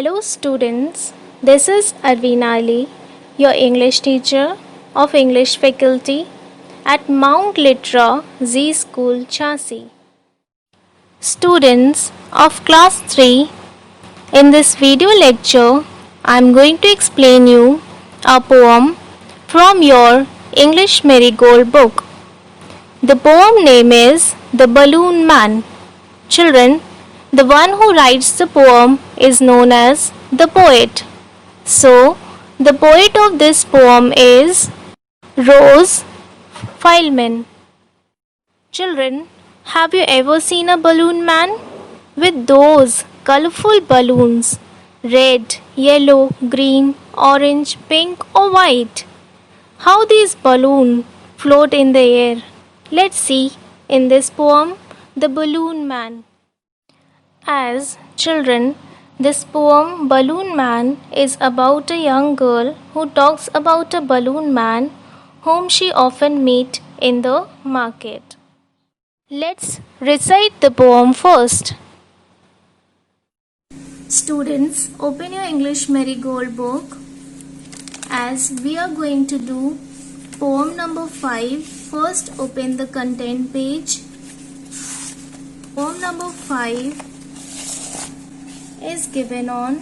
Hello students, this is Arvina Ali, your English teacher of English faculty at Mount Litra Z School, Chasi. Students of class 3, in this video lecture, I am going to explain you a poem from your English Marigold book. The poem name is The Balloon Man. Children, the one who writes the poem is known as the poet. So, the poet of this poem is Rose Feilman. Children, have you ever seen a balloon man? With those colorful balloons, red, yellow, green, orange, pink or white. How these balloons float in the air. Let's see in this poem, The Balloon Man. As children, this poem Balloon Man is about a young girl who talks about a balloon man whom she often meets in the market. Let's recite the poem first. Students, open your English Marigold book as we are going to do poem number 5. First, open the content page. Poem number 5 is given on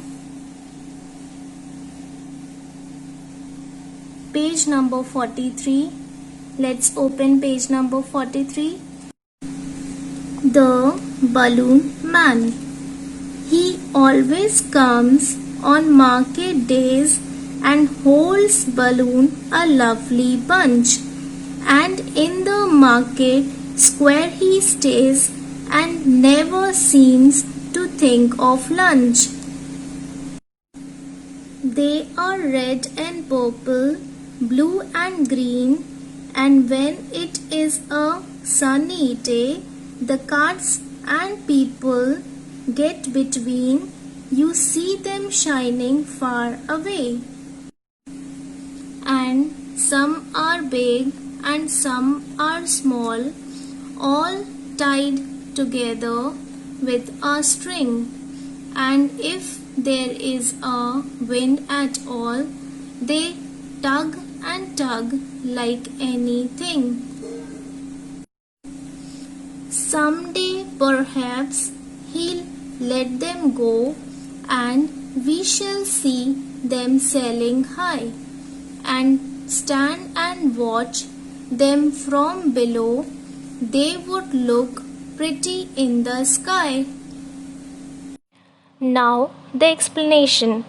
page number 43. Let's open page number 43. The Balloon Man. He always comes on market days and holds balloon a lovely bunch. And in the market square he stays and never seems to think of lunch. They are red and purple, blue and green, and when it is a sunny day, the carts and people get between. You see them shining far away. And some are big and some are small, all tied together with a string, and if there is a wind at all, they tug and tug like anything. Someday perhaps he'll let them go, and we shall see them sailing high, and stand and watch them from below. They would look pretty in the sky. Now the explanation.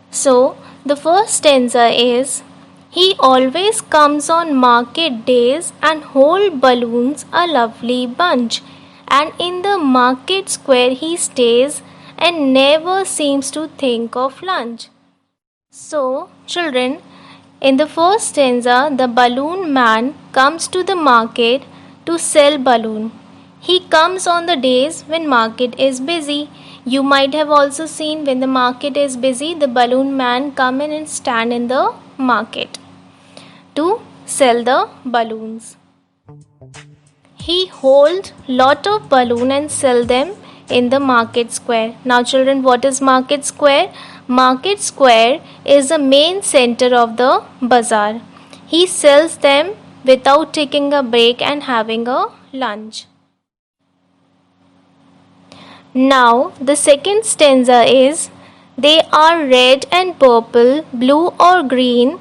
So the first stanza is, he always comes on market days and hold balloons a lovely bunch, and in the market square he stays and never seems to think of lunch. So children, in the first stanza, the balloon man comes to the market to sell balloon. He comes on the days when market is busy. You might have also seen when the market is busy, the balloon man come in and stand in the market to sell the balloons. He hold lot of balloon and sell them in the market square. Now children, what is market square? Market square is the main center of the bazaar. He sells them without taking a break and having a lunch. Now the second stanza is, they are red and purple, blue or green,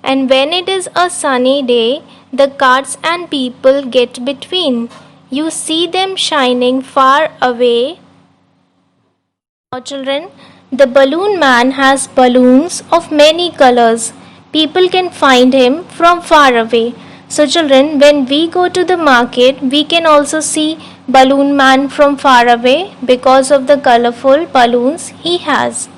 and when it is a sunny day, the carts and people get between. You see them shining far away. Now children, the balloon man has balloons of many colors. People can find him from far away. So children, when we go to the market, we can also see balloon man from far away because of the colorful balloons he has.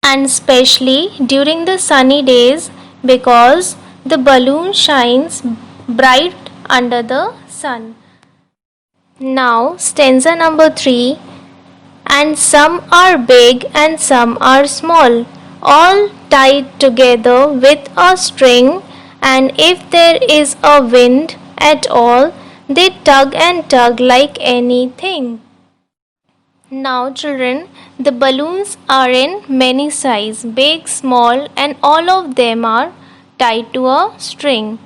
And especially during the sunny days, because the balloon shines bright under the sun. Now stanza number 3. And some are big and some are small, all tied together with a string, and if there is a wind at all, they tug and tug like anything. Now children, the balloons are in many size, big, small, and all of them are tied to a string.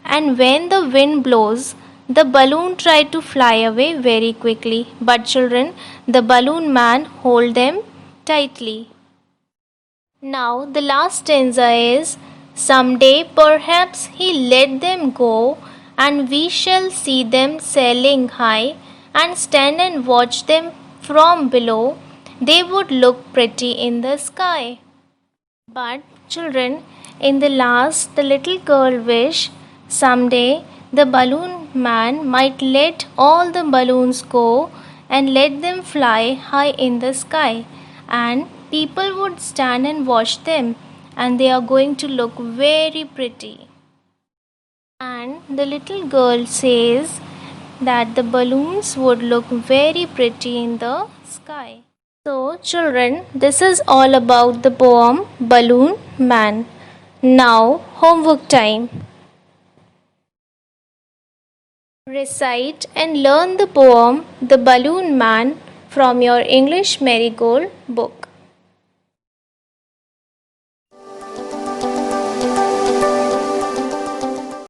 And when the wind blows, the balloon try to fly away very quickly. But children, the balloon man hold them tightly. Now the last stanza is, someday perhaps he let them go, and we shall see them sailing high, and stand and watch them from below. They would look pretty in the sky. But children, in the last, the little girl wish someday the balloon man might let all the balloons go and let them fly high in the sky, and people would stand and watch them, and they are going to look very pretty. And the little girl says that the balloons would look very pretty in the sky. So, children, this is all about the poem Balloon Man. Now, homework time. Recite and learn the poem The Balloon Man from your English Marigold book.